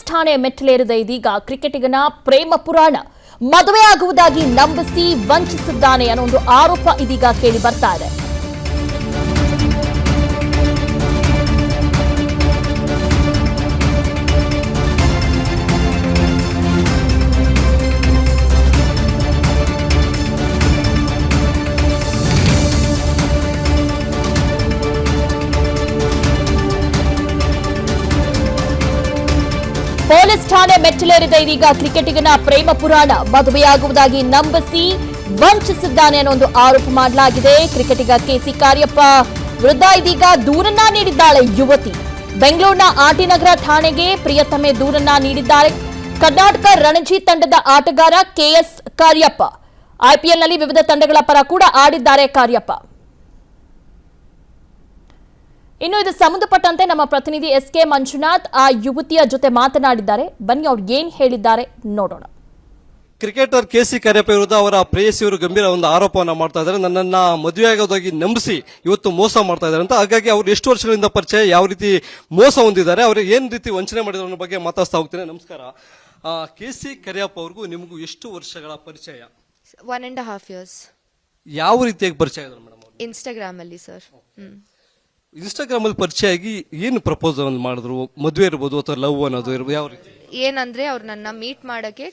Police ಠಾಣೆ ಮೆಟ್ಟಿಲೇರಿದ ಇದೀಗ ಕ್ರಿಕೆಟಿಗನ ಪ್ರೇಮ ಪುರಾಣ. ಮದುವೆಯಾಗುವುದಾಗಿ ನಂಬಿಸಿ ವಂಚಿಸಿದ್ದಾನೆ ಅನ್ನೋ ಒಂದು ಆರೋಪ ಇದೀಗ ಕೇಳಿ ಬರ್ತಾ ಇದೆ. ಪೊಲೀಸ್ ಠಾಣೆ ಮೆಟ್ಟಿಲೇರಿದ ಇದೀಗ ಕ್ರಿಕೆಟಿಗನ ಪ್ರೇಮ ಪುರಾಣ. ಮದುವೆಯಾಗುವುದಾಗಿ ನಂಬಿಸಿ ವಂಚಿಸಿದ್ದಾನೆ ಅನ್ನೋ ಒಂದು ಆರೋಪ ಮಾಡಲಾಗಿದೆ. ಕ್ರಿಕೆಟಿಗ ಕೆಸಿ ಕಾರ್ಯಪ್ಪ ವಿರುದ್ಧ ಇದೀಗ ದೂರನ್ನ ನೀಡಿದ್ದಾಳೆ ಯುವತಿ. ಬೆಂಗಳೂರಿನ ಆಟಿನಗರ ಠಾಣೆಗೆ ಪ್ರಿಯತಮೆ ದೂರನ್ನ ನೀಡಿದ್ದಾರೆ. ಕರ್ನಾಟಕ ರಣಜಿ ತಂಡದ ಆಟಗಾರ ಕೆಎಸ್ ಕಾರ್ಯಪ್ಪ ಐಪಿಎಲ್ನಲ್ಲಿ ವಿವಿಧ ತಂಡಗಳ ಪರ ಕೂಡ ಆಡಿದ್ದಾರೆ ಕಾರ್ಯಪ್ಪ. ಇನ್ನು ಇದು ಸಂಬಂಧಪಟ್ಟಂತೆ ನಮ್ಮ ಪ್ರತಿನಿಧಿ ಎಸ್ಕೆ ಮಂಜುನಾಥ್ ಆ ಯುವತಿಯ ಜೊತೆ ಮಾತನಾಡಿದ್ದಾರೆ. ಬನ್ನಿ ಅವ್ರು ಏನ್ ಹೇಳಿದ್ದಾರೆ ನೋಡೋಣ. ಕ್ರಿಕೆಟರ್ ಕೆಸಿ ಕಾರ್ಯಪ್ಪ ವಿರುದ್ಧ ಅವರ ಪ್ರೇಯಸಿಯವರು ಗಂಭೀರ ಒಂದು ಆರೋಪವನ್ನ ಮಾಡ್ತಾ ಇದ್ದಾರೆ. ನನ್ನನ್ನ ಮದುವೆಯಾಗೋದಾಗಿ ನಂಬಿಸಿ ಇವತ್ತು ಮೋಸ ಮಾಡ್ತಾ ಇದ್ದಾರೆ ಅಂತ. ಹಾಗಾಗಿ ಅವ್ರು ಎಷ್ಟು ವರ್ಷಗಳಿಂದ ಪರಿಚಯ, ಯಾವ ರೀತಿ ಮೋಸ ಹೊಂದಿದ್ದಾರೆ, ಅವ್ರಿಗೆ ಏನ್ ರೀತಿ ವಂಚನೆ ಮಾಡಿದ್ರು ಅನ್ನೋ ಬಗ್ಗೆ ಮಾತಾಡ್ತಾ ಹೋಗ್ತೇನೆ. ನಮಸ್ಕಾರ. ಕೆಸಿ ಕಾರ್ಯಪ್ಪ ಅವ್ರಿಗೂ ನಿಮಗೂ ಎಷ್ಟು ವರ್ಷಗಳ ಪರಿಚಯ? 1.5 years. ಯಾವ ರೀತಿಯಾಗಿ ಪರಿಚಯ ಇದ್ದಾರೆ ಮೇಡಮ್? ಇನ್ಸ್ಟಾಗ್ರಾಮ್ ಅಲ್ಲಿ ಸರ್. ಇನ್ಸ್ಟಾಗ್ರಾಮ್ ಅಲ್ಲಿ ಪರಿಚಯ ಆಗಿ ಏನು ಪ್ರಪೋಸಲ್ ಮಾಡಿದ್ರು? ಮದುವೆ ಇರ್ಬೋದು ಅಥವಾ ಲವ್ ಅನ್ನೋದು ಇರ್ಬೋದು, ಯಾವ ರೀತಿ? ಏನಂದ್ರೆ ಅವ್ರು ನನ್ನ ಮೀಟ್ ಮಾಡಕ್ಕೆ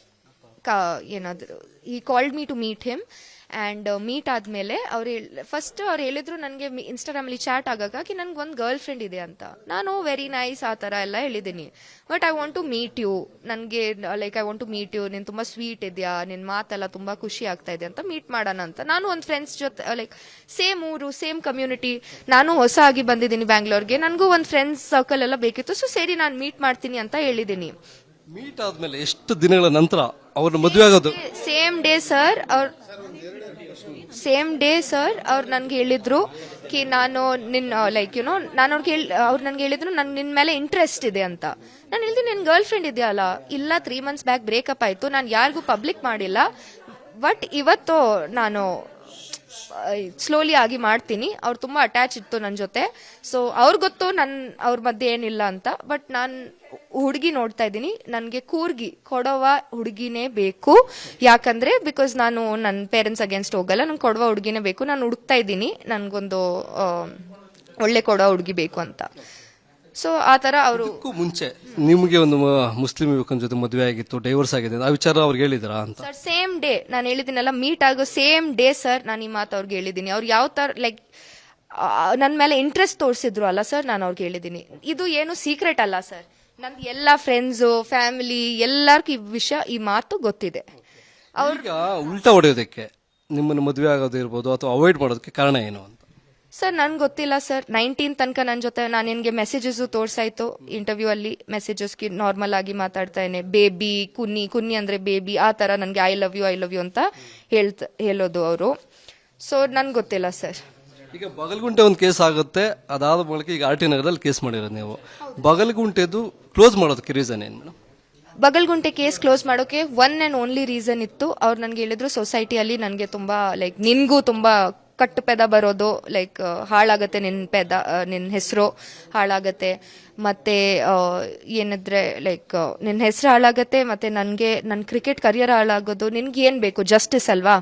ಏನಾದ್ರು ಈ called me to meet him and meet ಆದ್ಮೇಲೆ ಫಸ್ಟ್ ಅವ್ರು ಹೇಳಿದ್ರು ನನಗೆ ಇನ್ಸ್ಟಾಗ್ರಾಮಲ್ಲಿ ಚಾಟ್ ಆಗಾಕಿ ನನ್ಗೆ ಒಂದು ಗರ್ಲ್ ಫ್ರೆಂಡ್ ಇದೆ ಅಂತ. ನಾನು ವೆರಿ ನೈಸ್ ಆ ಥರ ಎಲ್ಲ ಹೇಳಿದ್ದೀನಿ. But I want to meet you, ನನಗೆ like I want to meet you, ನೀನು ತುಂಬ ಸ್ವೀಟ್ ಇದೆಯಾ, ನಿನ್ನ ಮಾತೆಲ್ಲ ತುಂಬ ಖುಷಿ ಆಗ್ತಾ ಇದೆ ಅಂತ ಮೀಟ್ ಮಾಡೋಣ ಅಂತ. ನಾನು ಒಂದು ಫ್ರೆಂಡ್ಸ್ ಜೊತೆ ಲೈಕ್ ಸೇಮ್ ಊರು, ಸೇಮ್ ಕಮ್ಯುನಿಟಿ, ನಾನು ಹೊಸ ಆಗಿ ಬಂದಿದ್ದೀನಿ ಬ್ಯಾಂಗ್ಳೂರ್ಗೆ, ನನಗೂ ಒಂದು ಫ್ರೆಂಡ್ಸ್ ಸರ್ಕಲ್ ಎಲ್ಲ ಬೇಕಿತ್ತು. ಸೊ ಸರಿ ನಾನು ಮೀಟ್ ಮಾಡ್ತೀನಿ ಅಂತ ಹೇಳಿದ್ದೀನಿ. ಮೀಟ್ ಆದ್ಮೇಲೆ ಎಷ್ಟು ದಿನಗಳ ನಂತರ ಅವ್ರ ಮದುವೆ ಆಗೋದು? ಸೇಮ್ ಡೇ ಸರ್ ಅವ್ರು ನನ್ಗೆ ಹೇಳಿದ್ರು ಕಿ ನಾನು ನಿನ್ನ ಲೈಕ್ ಯುನೋ ನಾನು ಅವ್ರು ನನ್ಗೆ ಹೇಳಿದ್ರು ನಂಗೆ ನಿನ್ನ ಮೇಲೆ ಇಂಟ್ರೆಸ್ಟ್ ಇದೆ ಅಂತ. ನಾನು ಹೇಳಿದ್ದೀನಿ ನಿನ್ನ ಗರ್ಲ್ ಫ್ರೆಂಡ್ ಇದೆಯಲ್ಲ? ಇಲ್ಲ, 3 months ಬ್ಯಾಕ್ ಬ್ರೇಕಪ್ ಆಯ್ತು, ನಾನು ಯಾರಿಗೂ ಪಬ್ಲಿಕ್ ಮಾಡಿಲ್ಲ, ಬಟ್ ಇವತ್ತು ನಾನು ಸ್ಲೋಲಿ ಆಗಿ ಮಾಡ್ತೀನಿ. ಅವ್ರು ತುಂಬಾ ಅಟ್ಯಾಚ್ ಇತ್ತು ನನ್ನ ಜೊತೆ. ಸೊ ಅವ್ರಿಗೆ ಗೊತ್ತು ಅವ್ರ ಮಧ್ಯೆ ಏನಿಲ್ಲ ಅಂತ. ಬಟ್ ನಾನು ಹುಡುಗಿ ನೋಡ್ತಾ ಇದ್ದೀನಿ, ನನಗೆ ಕೂರ್ಗಿ ಕೊಡವ ಹುಡುಗಿನೇ ಬೇಕು. ಯಾಕಂದ್ರೆ ಬಿಕಾಸ್ ನಾನು ನನ್ನ ಪೇರೆಂಟ್ಸ್ ಅಗೇನ್ಸ್ಟ್ ಹೋಗಲ್ಲ, ನಂಗೆ ಕೊಡವ ಹುಡುಗಿನೇ ಬೇಕು. ನಾನು ಹುಡುಕ್ತಾ ಇದ್ದೀನಿ, ನನಗೊಂದು ಒಳ್ಳೆ ಕೊಡವ ಹುಡುಗಿ ಬೇಕು ಅಂತ. ಸೊ ಆ ತರ ಅವರು ಮುಂಚೆ ನಿಮಗೆ ಒಂದು ಮುಸ್ಲಿಂ ಯುವಕನ ಜೊತೆ ಮದುವೆ ಆಗಿತ್ತು, ಡೈವರ್ಸ್ ಆಗಿದೆ, ಆ ವಿಚಾರ ಅವ್ರಿಗೆ ಹೇಳಿದ್ರಾ ಅಂತ? ಸರ್ ಸೇಮ್ ಡೇ ನಾನು ಹೇಳಿದ್ದೀನಲ್ಲ, ಮೀಟ್ ಆಗೋ ಸೇಮ್ ಡೇ ಸರ್ ನಾನು ಈ ಮಾತು ಅವ್ರಿಗೆ ಹೇಳಿದ್ದೀನಿ. ಅವ್ರು ಯಾವ ತರ ಲೈಕ್ ನನ್ನ ಮೇಲೆ ಇಂಟ್ರೆಸ್ಟ್ ತೋರಿಸಿದ್ರು ಅಲ್ಲ ಸರ್, ನಾನು ಅವ್ರಿಗೆ ಹೇಳಿದ್ದೀನಿ. ಇದು ಏನು ಸೀಕ್ರೆಟ್ ಅಲ್ಲ ಸರ್, ನಮ್ದು ಎಲ್ಲ ಫ್ರೆಂಡ್ಸು, ಫ್ಯಾಮಿಲಿ ಎಲ್ಲರಿಗೂ ಈ ವಿಷಯ, ಈ ಮಾತು ಗೊತ್ತಿದೆ. ಅವ್ರಿಗೆ ಉಲ್ಟಾ ಹೊಡೆಯೋದಕ್ಕೆ, ನಿಮ್ಮನ್ನು ಮದುವೆ ಆಗೋದು ಇರ್ಬೋದು ಅಥವಾ ಅವಾಯ್ಡ್ ಮಾಡೋದಕ್ಕೆ ಕಾರಣ ಏನು ಅಂತ? ಸರ್ ನನ್ಗೆ ಗೊತ್ತಿಲ್ಲ ಸರ್. 19 ತನಕ ನನ್ನ ಜೊತೆ ನಾನು ನಿನಗೆ ಮೆಸೇಜಸ್ ತೋರ್ಸಾಯ್ತು, ಇಂಟರ್ವ್ಯೂ ಅಲ್ಲಿ ಮೆಸೇಜಸ್ಗೆ ನಾರ್ಮಲ್ ಆಗಿ ಮಾತಾಡ್ತಾ ಇದ್ದೇನೆ. ಬೇಬಿ, ಕುನ್ನಿ ಅಂದ್ರೆ ಬೇಬಿ, ಆ ತರ ನನಗೆ ಐ ಲವ್ ಯು ಅಂತ ಹೇಳೋದು ಅವರು. ಸೊ ನನ್ಗೆ ಗೊತ್ತಿಲ್ಲ ಸರ್. ಈಗ ಬಗಲ್ಗುಂಟೆ ಒಂದು ಕೇಸ್ ಆಗುತ್ತೆ, ಅದಾದ ಬಳಿಕ ಈಗ ಆರ್ ಟಿ ನಗರದಲ್ಲಿ ಕೇಸ್ ಮಾಡಿರೋದು ನೀವು. ಬಗಲ್ಗುಂಟೆದು ಕ್ಲೋಸ್ ಮಾಡೋದಕ್ಕೆ ರೀಸನ್ ಏನು ಮೇಡಮ್? ಬಗಲ್ಗುಂಟೆ ಕೇಸ್ ಕ್ಲೋಸ್ ಮಾಡೋಕೆ ಒನ್ ಅಂಡ್ ಓನ್ಲಿ ರೀಸನ್ ಇತ್ತು. ಅವ್ರು ನನ್ಗೆ ಹೇಳಿದ್ರು ಸೊಸೈಟಿಯಲ್ಲಿ ನನಗೆ ತುಂಬಾ ಲೈಕ್ ನಿನ್ಗೂ ತುಂಬಾ ಕಟ್ಟು ಪೆದ ಬರೋದು, ಲೈಕ್ ಹಾಳಾಗತ್ತೆ ನಿನ್ನ ಹೆಸರು ಹಾಳಾಗತ್ತೆ, ಮತ್ತೆ ಏನಿದ್ರೆ ಲೈಕ್ ನಿನ್ನ ಹೆಸರು ಹಾಳಾಗತ್ತೆ, ಮತ್ತೆ ನನ್ನ ಕ್ರಿಕೆಟ್ ಕರಿಯರ್ ಹಾಳಾಗೋದು. ನಿನ್ಗೆ ಏನ್ ಬೇಕು? ಜಸ್ಟಿಸ್ ಅಲ್ವಾ?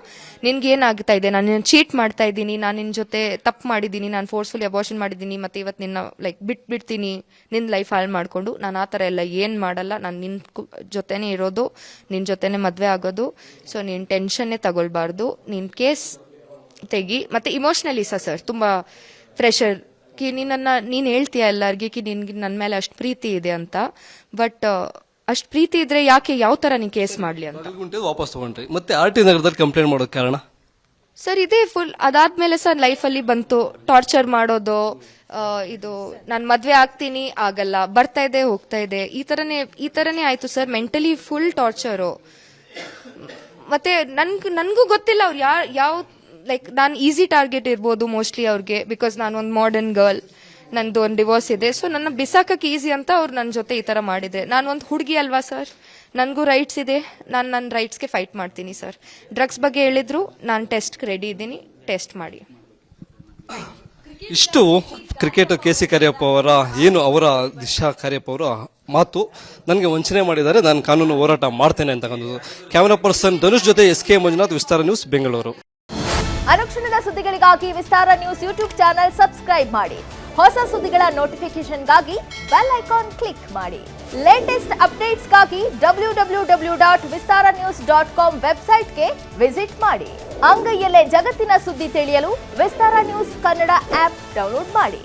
ನಿನ್ಗೆ ಏನಾಗ್ತಾ ಇದೆ? ನಾನು ಚೀಟ್ ಮಾಡ್ತಾ ಇದ್ದೀನಿ, ನಾನು ನಿನ್ನ ಜೊತೆ ತಪ್ಪು ಮಾಡಿದ್ದೀನಿ, ನಾನು ಫೋರ್ಸ್ಫುಲಿ ಅಬಾರ್ಷನ್ ಮಾಡಿದ್ದೀನಿ, ಮತ್ತೆ ಇವತ್ತು ನಿನ್ನ ಲೈಕ್ ಬಿಟ್ಬಿಡ್ತೀನಿ, ನಿನ್ನ ಲೈಫ್ ಹಾಳು ಮಾಡ್ಕೊಂಡು. ನಾನು ಆ ಥರ ಎಲ್ಲ ಏನು ಮಾಡಲ್ಲ, ನಾನು ನಿನ್ನ ಜೊತೆನೇ ಇರೋದು, ನಿನ್ನ ಜೊತೆನೇ ಮದುವೆ ಆಗೋದು. ಸೊ ನೀನು ಟೆನ್ಷನ್ನೇ ತಗೊಳ್ಬಾರ್ದು, ನಿನ್ನ ಕೇಸ್ ತೆಗಿ. ಮತ್ತೆ ಇಮೋಷನಲಿ ಸರ್ ತುಂಬಾ ಪ್ರೆಷರ್ ಕಿ ನೀನ್ ಹೇಳ್ತೀಯ ಎಲ್ಲಾರ್ಗಿ ಕಿ ನಿನ್ಗೆ ನನ್ನ ಮೇಲೆ ಅಷ್ಟು ಪ್ರೀತಿ ಇದೆ ಅಂತ. ಬಟ್ ಅಷ್ಟು ಪ್ರೀತಿ ಇದ್ರೆ ಯಾಕೆ ಯಾವ ತರ ನೀನ್ ಕೇಸ್ ಮಾಡ್ಲಿ ಅಂತ ವಾಪಸ್ ತಗೊಂಡ್ರಿ. ಮತ್ತೆ ಆರ್ ಟಿ ನಗರದಲ್ಲಿ ಕಂಪ್ಲೇಂಟ್ ಮಾಡೋದ್ ಕಾರಣ ಸರ್ ಇದೇ ಫುಲ್. ಅದಾದ್ಮೇಲೆ ಸರ್ ಲೈಫಲ್ಲಿ ಬಂತು ಟಾರ್ಚರ್ ಮಾಡೋದು, ಇದು ನಾನು ಮದ್ವೆ ಆಗ್ತೀನಿ ಆಗಲ್ಲ, ಬರ್ತಾ ಇದೆ ಹೋಗ್ತಾ ಇದೆ, ಈ ತರನೇ ಆಯ್ತು ಸರ್. Mentally full torture. ಮತ್ತೆ ನನ್ಗೂ ಗೊತ್ತಿಲ್ಲ ಅವ್ರು ಯಾವ ಲೈಕ್ ನಾನು ಈಸಿ ಟಾರ್ಗೆಟ್ ಇರ್ಬೋದು ಮೋಸ್ಟ್ಲಿ ಅವ್ರಿಗೆ, ಬಿಕಾಸ್ ನಾನು ಒಂದು ಮಾಡರ್ನ್ ಗರ್ಲ್, ನಂದು ಒಂದು ಡಿವೋರ್ಸ್ ಇದೆ. ಸೊ ನನ್ನ ಬಿಸಾಕಕ್ಕೆ ಈಸಿ ಅಂತ ಅವ್ರು ನನ್ನ ಜೊತೆ ಈ ತರ ಮಾಡಿದೆ. ನಾನು ಒಂದು ಹುಡುಗಿ ಅಲ್ವಾ ಸರ್, ನನಗೂ ರೈಟ್ಸ್ ಇದೆ, ನಾನು ನನ್ನ ರೈಟ್ಸ್ಗೆ ಫೈಟ್ ಮಾಡ್ತೀನಿ ಸರ್. ಡ್ರಗ್ಸ್ ಬಗ್ಗೆ ಹೇಳಿದ್ರು, ನಾನು ಟೆಸ್ಟ್ ರೆಡಿ ಇದ್ದೀನಿ, ಟೆಸ್ಟ್ ಮಾಡಿ. ಇಷ್ಟು ಕ್ರಿಕೆಟರ್ ಕೆಸಿ ಕಾರ್ಯಪ್ಪ ಅವರ ಏನು ಅವರ ದಿಶಾ ಕಾರ್ಯಪ್ಪ ಅವರು ಮಾತು, ನನಗೆ ವಂಚನೆ ಮಾಡಿದ್ದಾರೆ, ನಾನು ಕಾನೂನು ಹೋರಾಟ ಮಾಡ್ತೇನೆ ಅಂತಕ್ಕಂಥದ್ದು. ಕ್ಯಾಮರಾ ಪರ್ಸನ್ ಧನುಷ್ ಜೊತೆ SK ಮಂಜುನಾಥ್, ವಿಸ್ತಾರ ನ್ಯೂಸ್, ಬೆಂಗಳೂರು. ಅನುಕ್ಷಣದ ಸುದ್ದಿಗಳಿಗಾಗಿ ವಿಸ್ತಾರ ನ್ಯೂಸ್ ಯೂಟ್ಯೂಬ್ ಚಾನೆಲ್ ಸಬ್ಸ್ಕ್ರೈಬ್ ಮಾಡಿ. ಹೊಸ ಸುದ್ದಿಗಳ ನೋಟಿಫಿಕೇಶನ್ಗಾಗಿ ಬೆಲ್ ಐಕಾನ್ ಕ್ಲಿಕ್ ಮಾಡಿ. ಲೇಟೆಸ್ಟ್ ಅಪ್ಡೇಟ್ಸ್ಗಾಗಿ www.vistaranews.com ವೆಬ್ಸೈಟ್ಗೆ ವಿಸಿಟ್ ಮಾಡಿ. ಅಂಗೈಯಲ್ಲೇ ಜಗತ್ತಿನ ಸುದ್ದಿ ತಿಳಿಯಲು ವಿಸ್ತಾರ ನ್ಯೂಸ್ ಕನ್ನಡ ಆಪ್ ಡೌನ್ಲೋಡ್ ಮಾಡಿ.